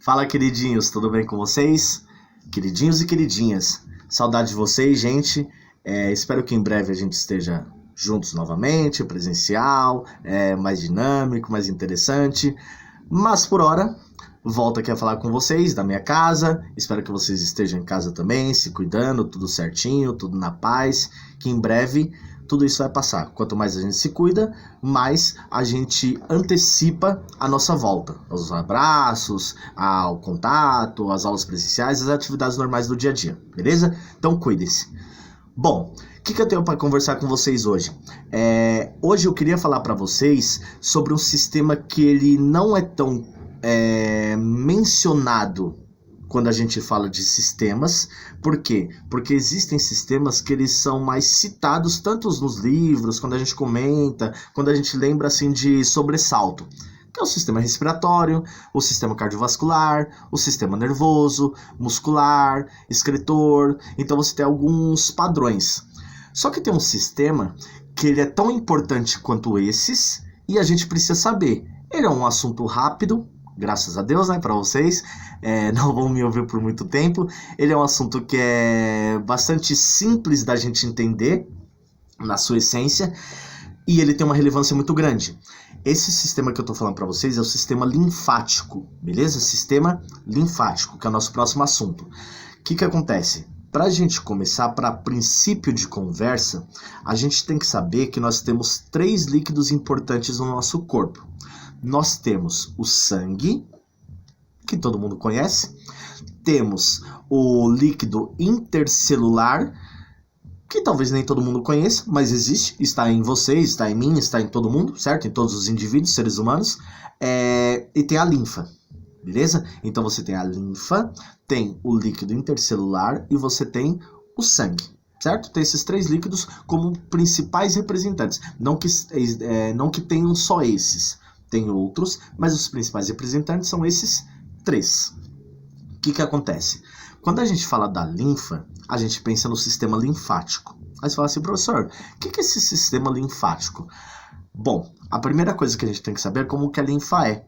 Fala, queridinhos, tudo bem com vocês? Queridinhos e queridinhas, saudade de vocês, gente. Espero que em breve a gente esteja juntos novamente, presencial, mais dinâmico, mais interessante. Mas por hora, volto aqui a falar com vocês da minha casa. Espero que vocês estejam em casa também, se cuidando, tudo certinho, tudo na paz. Que em breve tudo isso vai passar. Quanto mais a gente se cuida, mais a gente antecipa a nossa volta. Os abraços, ao contato, as aulas presenciais, as atividades normais do dia a dia, beleza? Então cuidem-se. Bom, o que eu tenho para conversar com vocês hoje? Hoje eu queria falar para vocês sobre um sistema que ele não é tão mencionado quando a gente fala de sistemas. Por quê? Porque existem sistemas que eles são mais citados tanto nos livros, quando a gente comenta, quando a gente lembra assim de sobressalto, que é o sistema respiratório, o sistema cardiovascular, o sistema nervoso, muscular, excretor. Então você tem alguns padrões. Só que tem um sistema que ele é tão importante quanto esses e a gente precisa saber. Ele é um assunto rápido, graças a Deus, né, para vocês, não vão me ouvir por muito tempo. Ele é um assunto que é bastante simples da gente entender na sua essência e ele tem uma relevância muito grande. Esse sistema que eu tô falando para vocês é o sistema linfático, beleza? Sistema linfático, que é o nosso próximo assunto. O que acontece? Para a gente começar, para princípio de conversa, a gente tem que saber que nós temos 3 líquidos importantes no nosso corpo. Nós temos o sangue, que todo mundo conhece. Temos o líquido intercelular, que talvez nem todo mundo conheça, mas existe. Está em vocês, está em mim, está em todo mundo, certo? Em todos os indivíduos, seres humanos. E tem a linfa, beleza? Então você tem a linfa, tem o líquido intercelular e você tem o sangue, certo? Tem esses 3 líquidos como principais representantes. Não que tenham só esses. Tem outros, mas os principais representantes são esses 3. O que acontece? Quando a gente fala da linfa, a gente pensa no sistema linfático. Aí você fala assim, professor, o que é esse sistema linfático? Bom, a primeira coisa que a gente tem que saber é como que a linfa é.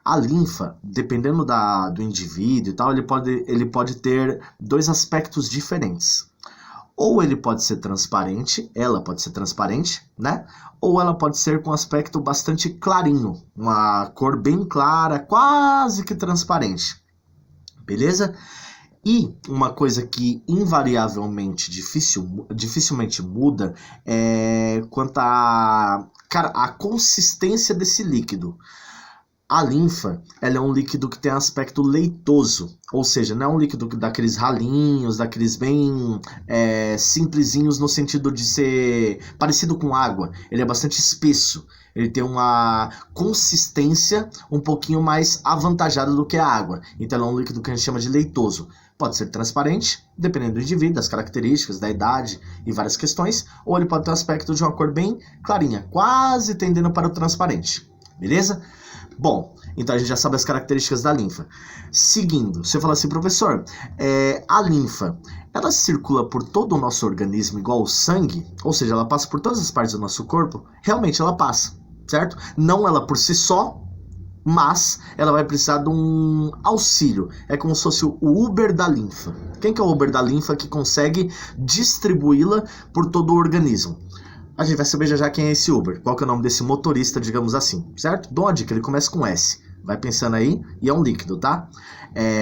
A linfa, dependendo do indivíduo e tal, ele pode ter 2 aspectos diferentes. Ou ele pode ser transparente, ela pode ser transparente, né? Ou ela pode ser com um aspecto bastante clarinho, uma cor bem clara, quase que transparente, beleza? E uma coisa que invariavelmente dificilmente muda é quanto a consistência desse líquido. A linfa, ela é um líquido que tem aspecto leitoso, ou seja, não é um líquido daqueles ralinhos, daqueles bem simplesinhos no sentido de ser parecido com água. Ele é bastante espesso, ele tem uma consistência um pouquinho mais avantajada do que a água. Então é um líquido que a gente chama de leitoso. Pode ser transparente, dependendo do indivíduo, das características, da idade e várias questões, ou ele pode ter um aspecto de uma cor bem clarinha, quase tendendo para o transparente, beleza? Bom, então a gente já sabe as características da linfa. Seguindo, você fala assim, professor, a linfa, ela circula por todo o nosso organismo igual o sangue? Ou seja, ela passa por todas as partes do nosso corpo? Realmente ela passa, certo? Não ela por si só, mas ela vai precisar de um auxílio. É como se fosse o Uber da linfa. Quem que é o Uber da linfa que consegue distribuí-la por todo o organismo? A gente vai saber já quem é esse Uber, qual que é o nome desse motorista, digamos assim, certo? Dou uma dica, ele começa com S. Vai pensando aí, e é um líquido, tá?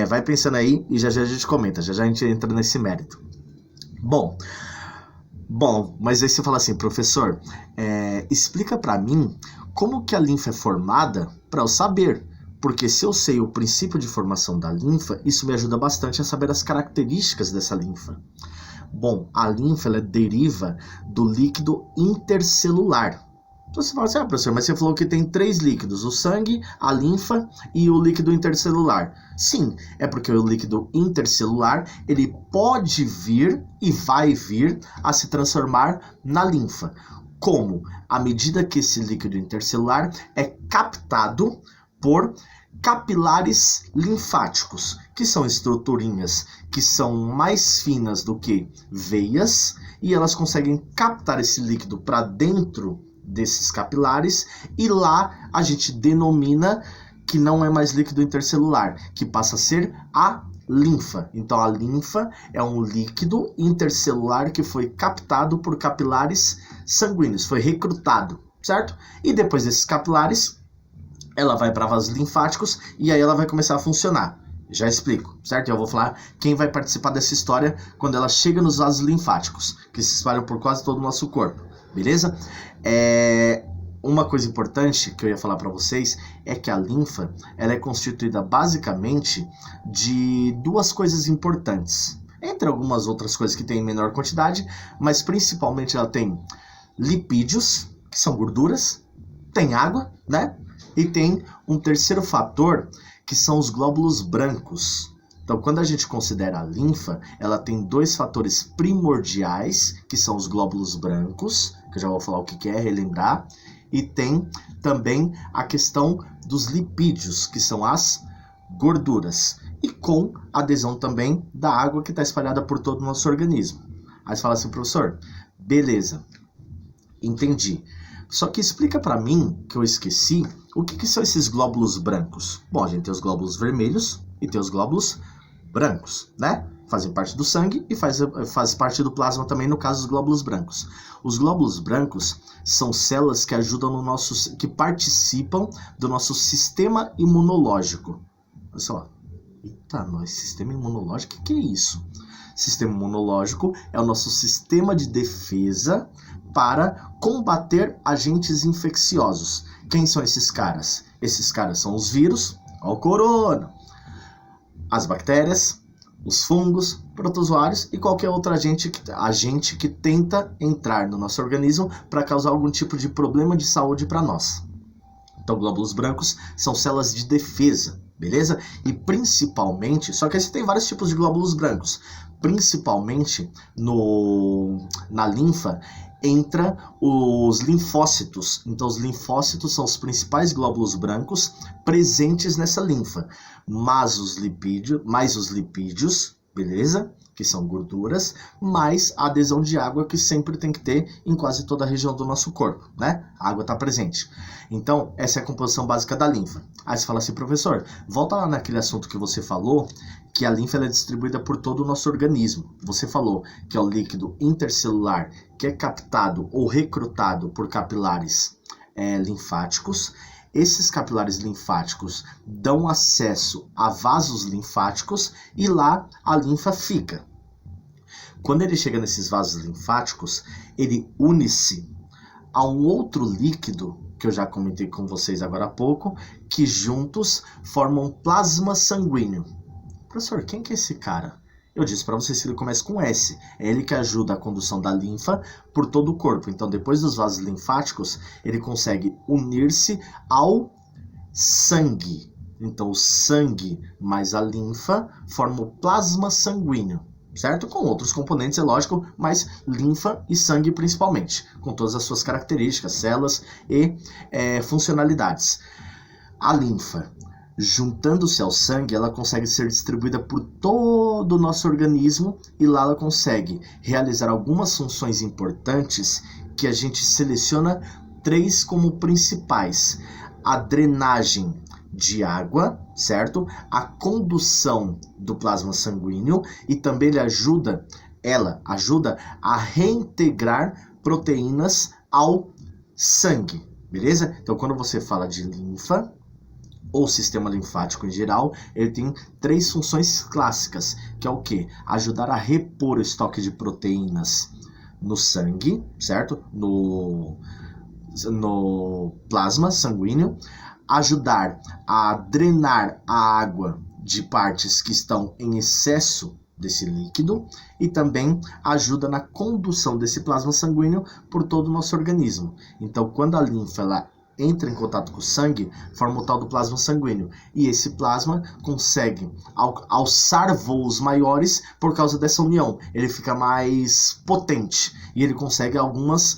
Vai pensando aí e já a gente comenta, já a gente entra nesse mérito. Bom, mas aí você fala assim, professor, explica pra mim como que a linfa é formada para eu saber. Porque se eu sei o princípio de formação da linfa, isso me ajuda bastante a saber as características dessa linfa. Bom, a linfa ela deriva do líquido intercelular. Então você fala assim, professor, mas você falou que tem 3 líquidos, o sangue, a linfa e o líquido intercelular. Sim, é porque o líquido intercelular, ele pode vir e vai vir a se transformar na linfa. Como? À medida que esse líquido intercelular é captado por capilares linfáticos, que são estruturinhas que são mais finas do que veias, e elas conseguem captar esse líquido para dentro desses capilares, e lá a gente denomina que não é mais líquido intercelular, que passa a ser a linfa. Então a linfa é um líquido intercelular que foi captado por capilares sanguíneos, foi recrutado, certo? E depois desses capilares, ela vai para vasos linfáticos e aí ela vai começar a funcionar. Já explico, certo? Eu vou falar quem vai participar dessa história quando ela chega nos vasos linfáticos, que se espalham por quase todo o nosso corpo, beleza? Uma coisa importante que eu ia falar para vocês é que a linfa ela é constituída basicamente de duas coisas importantes, entre algumas outras coisas que tem em menor quantidade, mas principalmente ela tem lipídios, que são gorduras, tem água, né? E tem um terceiro fator, que são os glóbulos brancos. Então, quando a gente considera a linfa, ela tem dois fatores primordiais, que são os glóbulos brancos, que eu já vou falar o que é, relembrar, e tem também a questão dos lipídios, que são as gorduras, e com adesão também da água que está espalhada por todo o nosso organismo. Aí você fala assim, professor, beleza, entendi. Só que explica para mim, que eu esqueci, o que são esses glóbulos brancos? Bom, a gente tem os glóbulos vermelhos e tem os glóbulos brancos, né? Fazem parte do sangue e faz parte do plasma também, no caso dos glóbulos brancos. Os glóbulos brancos são células que ajudam no nosso, que participam do nosso sistema imunológico. Olha só. Eita, nós, sistema imunológico, o que é isso? Sistema imunológico é o nosso sistema de defesa para combater agentes infecciosos. Quem são esses caras? Esses caras são os vírus, ó, o corona, as bactérias, os fungos, protozoários e qualquer outro agente que tenta entrar no nosso organismo para causar algum tipo de problema de saúde para nós. Então, glóbulos brancos são células de defesa, beleza? E principalmente, só que aí você tem vários tipos de glóbulos brancos, principalmente na linfa, entra os linfócitos. Então, os linfócitos são os principais glóbulos brancos presentes nessa linfa, mais os lipídios, beleza? Que são gorduras, mais a adesão de água que sempre tem que ter em quase toda a região do nosso corpo, né? A água está presente. Então, essa é a composição básica da linfa. Aí você fala assim, professor, volta lá naquele assunto que você falou, que a linfa ela é distribuída por todo o nosso organismo. Você falou que é o líquido intercelular que é captado ou recrutado por capilares linfáticos. Esses capilares linfáticos dão acesso a vasos linfáticos e lá a linfa fica. Quando ele chega nesses vasos linfáticos, ele une-se a um outro líquido, que eu já comentei com vocês agora há pouco, que juntos formam plasma sanguíneo. Professor, quem que é esse cara? Eu disse para vocês que ele começa com S. É ele que ajuda a condução da linfa por todo o corpo. Então, depois dos vasos linfáticos, ele consegue unir-se ao sangue. Então, o sangue mais a linfa formam o plasma sanguíneo, certo? Com outros componentes, é lógico, mas linfa e sangue principalmente, com todas as suas características, células e funcionalidades. A linfa, juntando-se ao sangue, ela consegue ser distribuída por todo o nosso organismo e lá ela consegue realizar algumas funções importantes que a gente seleciona 3 como principais: a drenagem de água, certo? A condução do plasma sanguíneo e também ela ajuda a reintegrar proteínas ao sangue, beleza? Então, quando você fala de linfa, ou sistema linfático em geral, ele tem 3 funções clássicas, que é o quê? Ajudar a repor o estoque de proteínas no sangue, certo? No plasma sanguíneo, ajudar a drenar a água de partes que estão em excesso desse líquido e também ajuda na condução desse plasma sanguíneo por todo o nosso organismo. Então, quando a linfa ela entra em contato com o sangue, forma o tal do plasma sanguíneo. E esse plasma consegue alçar voos maiores por causa dessa união. Ele fica mais potente e ele consegue algumas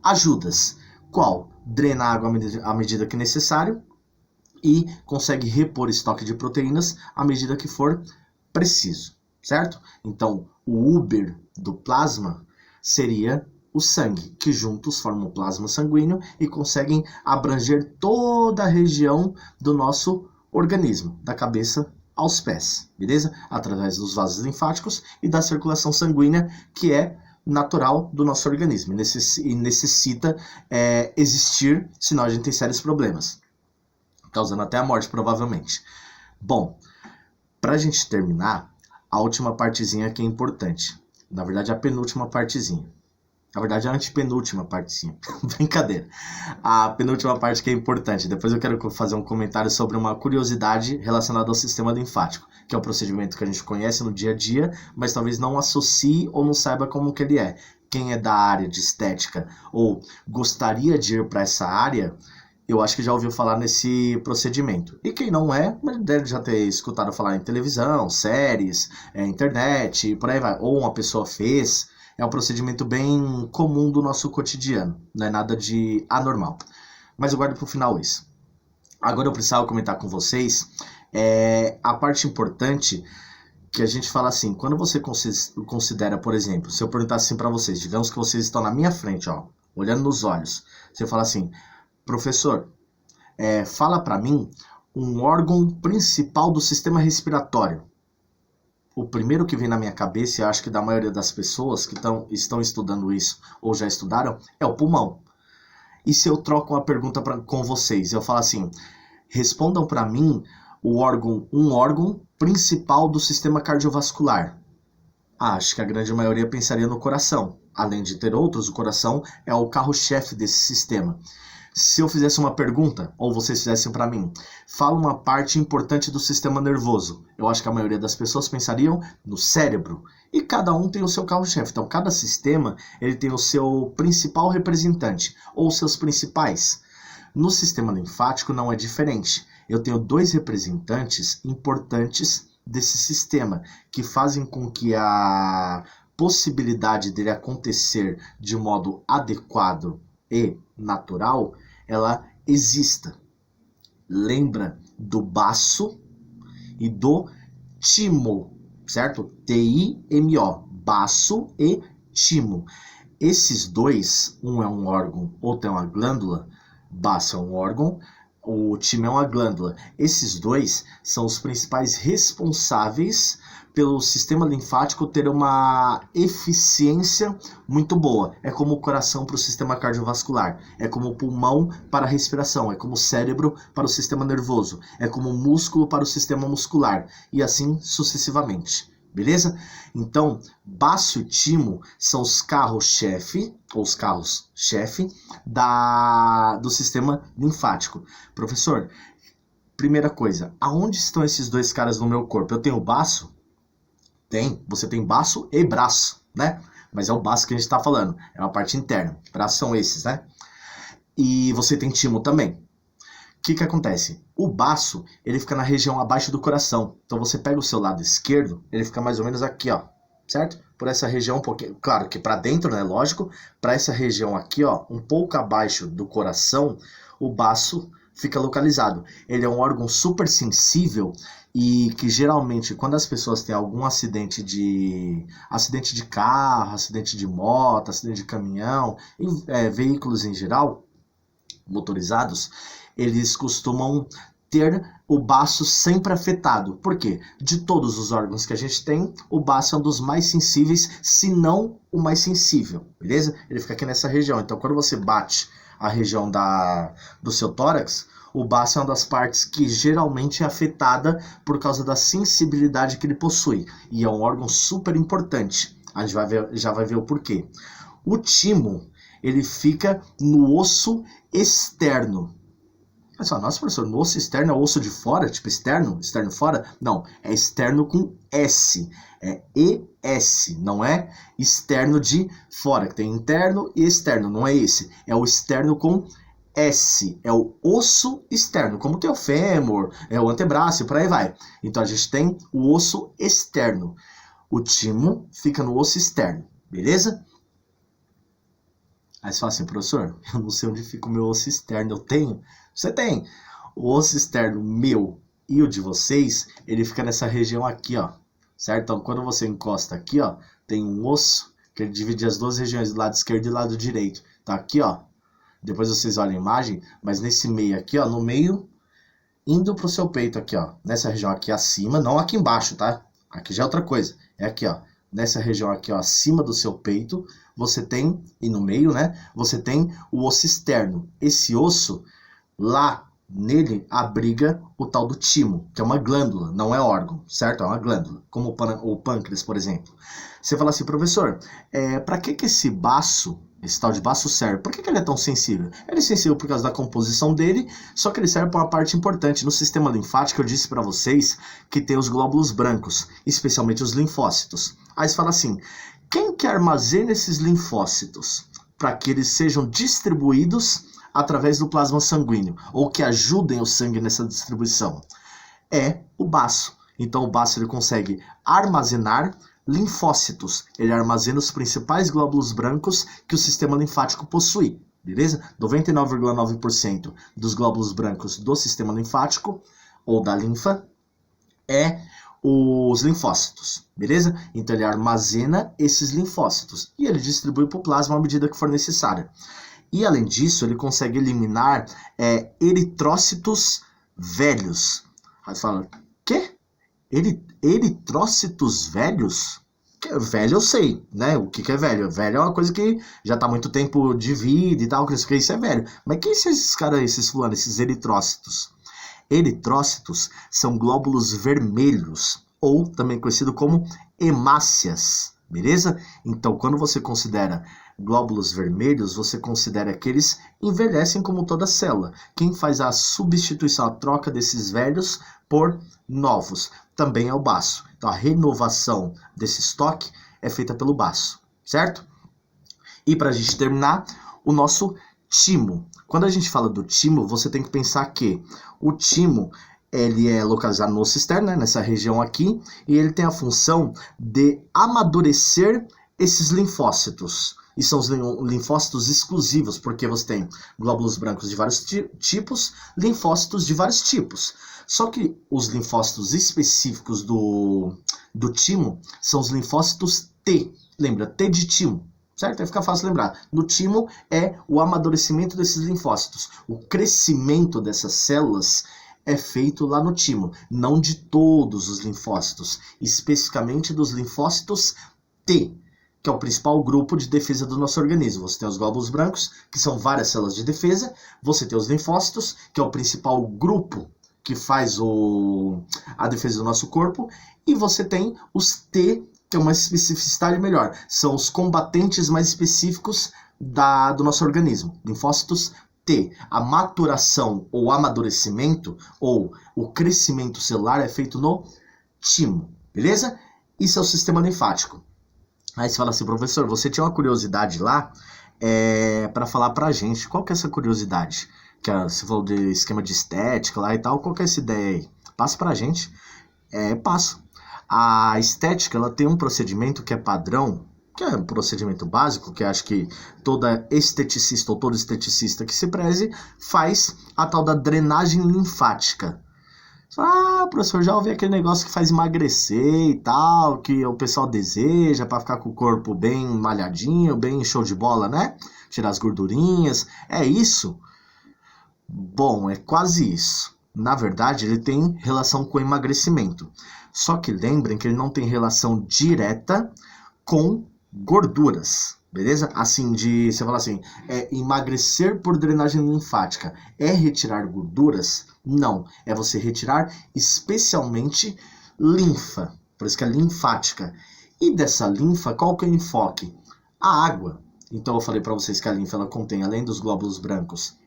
ajudas. Qual? Drenar a água à medida que necessário e consegue repor estoque de proteínas à medida que for preciso, certo? Então, o Uber do plasma seria o sangue, que juntos formam o plasma sanguíneo e conseguem abranger toda a região do nosso organismo, da cabeça aos pés, beleza? Através dos vasos linfáticos e da circulação sanguínea, que é natural do nosso organismo e necessita existir, senão a gente tem sérios problemas, causando até a morte, provavelmente. Bom, para a gente terminar, a última partezinha que é importante. Na verdade, a penúltima partezinha. Na verdade, a antepenúltima partezinha. Brincadeira. A penúltima parte que é importante. Depois eu quero fazer um comentário sobre uma curiosidade relacionada ao sistema linfático, que é um procedimento que a gente conhece no dia a dia, mas talvez não associe ou não saiba como que ele é. Quem é da área de estética ou gostaria de ir para essa área, eu acho que já ouviu falar nesse procedimento. E quem não é, mas deve já ter escutado falar em televisão, séries, internet, por aí vai. Ou uma pessoa fez. É um procedimento bem comum do nosso cotidiano. Não é nada de anormal. Mas eu guardo para o final isso. Agora eu precisava comentar com vocês a parte importante que a gente fala assim. Quando você considera, por exemplo, se eu perguntar assim para vocês, digamos que vocês estão na minha frente, ó, olhando nos olhos. Você fala assim, professor, fala para mim um órgão principal do sistema respiratório. O primeiro que vem na minha cabeça, e acho que da maioria das pessoas que estão estudando isso ou já estudaram, é o pulmão. E se eu troco uma pergunta com vocês, eu falo assim, respondam para mim um órgão principal do sistema cardiovascular. Acho que a grande maioria pensaria no coração. Além de ter outros, o coração é o carro-chefe desse sistema. Se eu fizesse uma pergunta, ou vocês fizessem para mim, fala uma parte importante do sistema nervoso. Eu acho que a maioria das pessoas pensariam no cérebro. E cada um tem o seu carro-chefe. Então, cada sistema ele tem o seu principal representante, ou seus principais. No sistema linfático não é diferente. Eu tenho 2 representantes importantes desse sistema, que fazem com que a possibilidade dele acontecer de modo adequado e natural, ela exista. Lembra do baço e do timo, certo? T-I-M-O, baço e timo. Esses dois, um é um órgão, outro é uma glândula. Baço é um órgão, o timo é uma glândula. Esses dois são os principais responsáveis pelo sistema linfático ter uma eficiência muito boa. É como o coração para o sistema cardiovascular, é como o pulmão para a respiração, é como o cérebro para o sistema nervoso, é como o músculo para o sistema muscular, e assim sucessivamente. Beleza? Então, baço e timo são os carros-chefe, ou os carros-chefe do sistema linfático. Professor, primeira coisa, aonde estão esses 2 caras no meu corpo? Eu tenho o baço? Tem, você tem baço e braço, né? Mas é o baço que a gente está falando, é uma parte interna. Braços são esses, né? E você tem timo também. O que acontece? O baço, ele fica na região abaixo do coração. Então você pega o seu lado esquerdo, ele fica mais ou menos aqui, ó, certo? Por essa região um pouquinho, claro que para dentro, né, lógico, para essa região aqui, ó, um pouco abaixo do coração, o baço fica localizado. Ele é um órgão super sensível e que geralmente quando as pessoas têm algum acidente de carro, acidente de moto, acidente de caminhão, veículos em geral, motorizados, eles costumam ter o baço sempre afetado. Por quê? De todos os órgãos que a gente tem, o baço é um dos mais sensíveis, se não o mais sensível, beleza? Ele fica aqui nessa região. Então, quando você bate a região do seu tórax, o baço é uma das partes que geralmente é afetada por causa da sensibilidade que ele possui. E é um órgão super importante. A gente já vai ver o porquê. O timo, ele fica no osso externo. Pessoal, nossa, professor, no osso externo é o osso de fora? Tipo externo? Externo fora? Não, é externo com S. É ES, não é externo de fora, que tem interno e externo, não é esse. É o externo com S, é o osso externo, como tem o fêmur, é o antebraço e por aí vai. Então a gente tem o osso externo. O timo fica no osso externo, beleza? Aí você fala assim, professor, eu não sei onde fica o meu osso externo, eu tenho? Você tem. O osso externo meu e o de vocês, ele fica nessa região aqui, ó, certo? Então, quando você encosta aqui, ó, tem um osso que ele divide as duas regiões, do lado esquerdo e do lado direito. Tá aqui, ó. Depois vocês olham a imagem, mas nesse meio aqui, ó, no meio, indo pro seu peito aqui, ó. Nessa região aqui acima, não aqui embaixo, tá? Aqui já é outra coisa. É aqui, ó. Nessa região aqui, ó, acima do seu peito, você tem, e no meio, né? Você tem o osso externo. Esse osso, lá nele, abriga o tal do timo, que é uma glândula, não é órgão, certo? É uma glândula, como o pâncreas, por exemplo. Você fala assim, professor, para que esse baço, esse tal de baço serve? Por que ele é tão sensível? Ele é sensível por causa da composição dele, só que ele serve para uma parte importante. No sistema linfático, eu disse para vocês que tem os glóbulos brancos, especialmente os linfócitos. Aí você fala assim, quem que armazena esses linfócitos para que eles sejam distribuídos através do plasma sanguíneo, ou que ajudem o sangue nessa distribuição? É o baço. Então o baço ele consegue armazenar linfócitos. Ele armazena os principais glóbulos brancos que o sistema linfático possui, beleza? 99,9% dos glóbulos brancos do sistema linfático, ou da linfa, é os linfócitos, beleza? Então ele armazena esses linfócitos e ele distribui para o plasma à medida que for necessário. E além disso, ele consegue eliminar eritrócitos velhos. Aí você fala, quê? Eritrócitos velhos? Velho eu sei, né? O que é velho? Velho é uma coisa que já tá há muito tempo de vida e tal, que isso é velho. Mas quem são esses caras, esses eritrócitos? Eritrócitos são glóbulos vermelhos, ou também conhecido como hemácias, beleza? Então, quando você considera glóbulos vermelhos, você considera que eles envelhecem como toda célula. Quem faz a substituição, a troca desses velhos por novos, também é o baço. Então, a renovação desse estoque é feita pelo baço, certo? E para a gente terminar, o nosso timo. Quando a gente fala do timo, você tem que pensar que o timo ele é localizado no osso externo, né, nessa região aqui, e ele tem a função de amadurecer esses linfócitos. E são os linfócitos exclusivos, porque você tem glóbulos brancos de vários tipos, linfócitos de vários tipos. Só que os linfócitos específicos do timo são os linfócitos T. Lembra? T de timo. Certo? Aí fica fácil lembrar. No timo é o amadurecimento desses linfócitos. O crescimento dessas células é feito lá no timo, não de todos os linfócitos, especificamente dos linfócitos T, que é o principal grupo de defesa do nosso organismo. Você tem os glóbulos brancos, que são várias células de defesa, você tem os linfócitos, que é o principal grupo que faz a defesa do nosso corpo, e você tem os T, que é uma especificidade melhor, são os combatentes mais específicos do nosso organismo, linfócitos T. A maturação ou amadurecimento ou o crescimento celular é feito no timo, beleza? Isso é o sistema linfático. Aí você fala assim, professor, você tinha uma curiosidade lá para falar pra gente. Qual que é essa curiosidade? Que você falou de esquema de estética lá e tal. Qual que é essa ideia aí? Passa pra gente. Passo. A estética, ela tem um procedimento que é padrão, que é um procedimento básico, que acho que toda esteticista ou todo esteticista que se preze faz a tal da drenagem linfática. Professor, já ouvi aquele negócio que faz emagrecer e tal, que o pessoal deseja para ficar com o corpo bem malhadinho, bem show de bola, né? Tirar as gordurinhas. É isso? Bom, é quase isso. Na verdade, ele tem relação com o emagrecimento. Só que lembrem que ele não tem relação direta com gorduras, beleza? Assim, você fala assim, emagrecer por drenagem linfática é retirar gorduras? Não, é você retirar especialmente linfa, por isso que é linfática. E dessa linfa, qual que é o enfoque? A água. Então eu falei para vocês que a linfa ela contém, além dos glóbulos brancos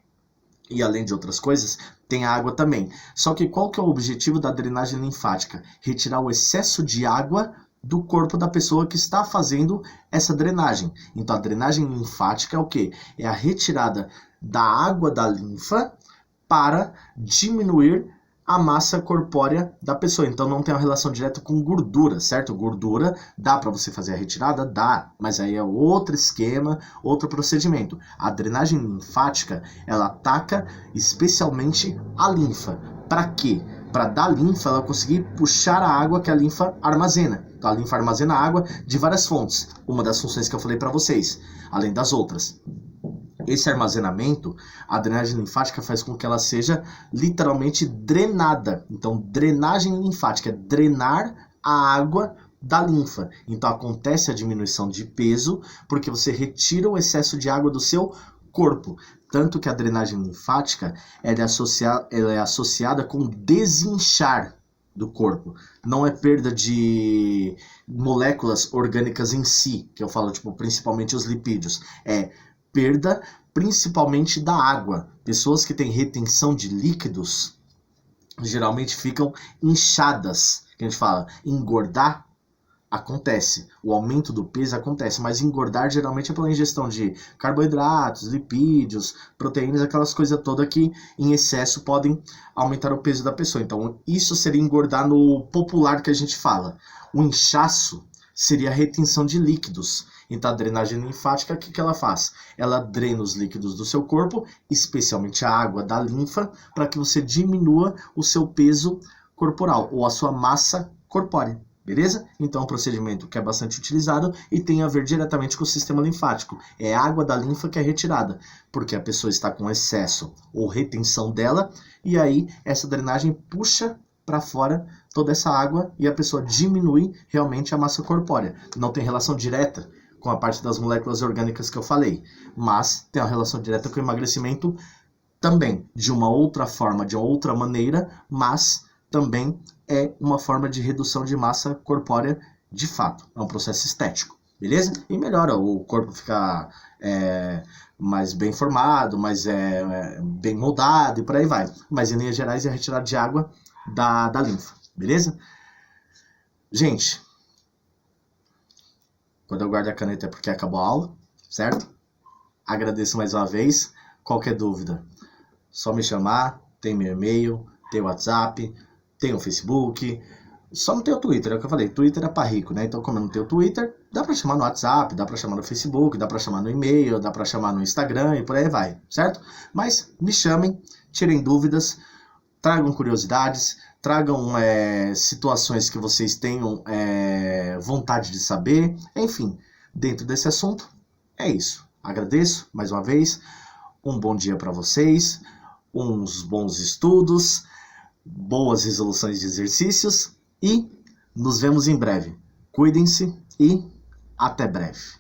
e além de outras coisas, tem a água também. Só que qual que é o objetivo da drenagem linfática? Retirar o excesso de água do corpo da pessoa que está fazendo essa drenagem. Então a drenagem linfática é o quê? É a retirada da água da linfa para diminuir a massa corpórea da pessoa. Então não tem uma relação direta com gordura, certo? Gordura dá para você fazer a retirada? Dá, mas aí é outro esquema, outro procedimento. A drenagem linfática, ela ataca especialmente a linfa. Para quê? Para dar linfa, ela conseguir puxar a água que a linfa armazena. Então a linfa armazena água de várias fontes, uma das funções que eu falei para vocês, além das outras. Esse armazenamento, a drenagem linfática faz com que ela seja literalmente drenada. Então, drenagem linfática é drenar a água da linfa. Então, acontece a diminuição de peso, porque você retira o excesso de água do seu corpo. Tanto que a drenagem linfática ela é associada com desinchar do corpo. Não é perda de moléculas orgânicas em si, que eu falo, tipo, principalmente os lipídios. É perda principalmente da água. Pessoas que têm retenção de líquidos geralmente ficam inchadas. Que a gente fala, engordar acontece, o aumento do peso acontece, mas engordar geralmente é pela ingestão de carboidratos, lipídios, proteínas, aquelas coisas todas que em excesso podem aumentar o peso da pessoa. Então isso seria engordar no popular que a gente fala. O inchaço seria a retenção de líquidos. Então a drenagem linfática, o que ela faz? Ela drena os líquidos do seu corpo, especialmente a água da linfa, para que você diminua o seu peso corporal ou a sua massa corpórea. Beleza? Então é um procedimento que é bastante utilizado e tem a ver diretamente com o sistema linfático. É a água da linfa que é retirada, porque a pessoa está com excesso ou retenção dela, e aí essa drenagem puxa para fora toda essa água e a pessoa diminui realmente a massa corpórea. Não tem relação direta com a parte das moléculas orgânicas que eu falei, mas tem uma relação direta com o emagrecimento também, de uma outra forma, de uma outra maneira, mas também é uma forma de redução de massa corpórea de fato. É um processo estético, beleza? E melhora, o corpo fica mais bem formado, mais bem moldado e por aí vai. Mas em linhas gerais é a retirada de água da linfa, beleza? Gente, quando eu guardo a caneta é porque acabou a aula, certo? Agradeço mais uma vez. Qualquer dúvida, só me chamar. Tem meu e-mail, tem o WhatsApp, tem o Facebook. Só não tem o Twitter, é o que eu falei. Twitter é pra rico, né? Então, como eu não tenho o Twitter, dá pra chamar no WhatsApp, dá pra chamar no Facebook, dá pra chamar no e-mail, dá pra chamar no Instagram e por aí vai, certo? Mas me chamem, tirem dúvidas, tragam curiosidades, tragam situações que vocês tenham vontade de saber. Enfim, dentro desse assunto, é isso. Agradeço mais uma vez. Um bom dia para vocês, uns bons estudos, boas resoluções de exercícios e nos vemos em breve. Cuidem-se e até breve.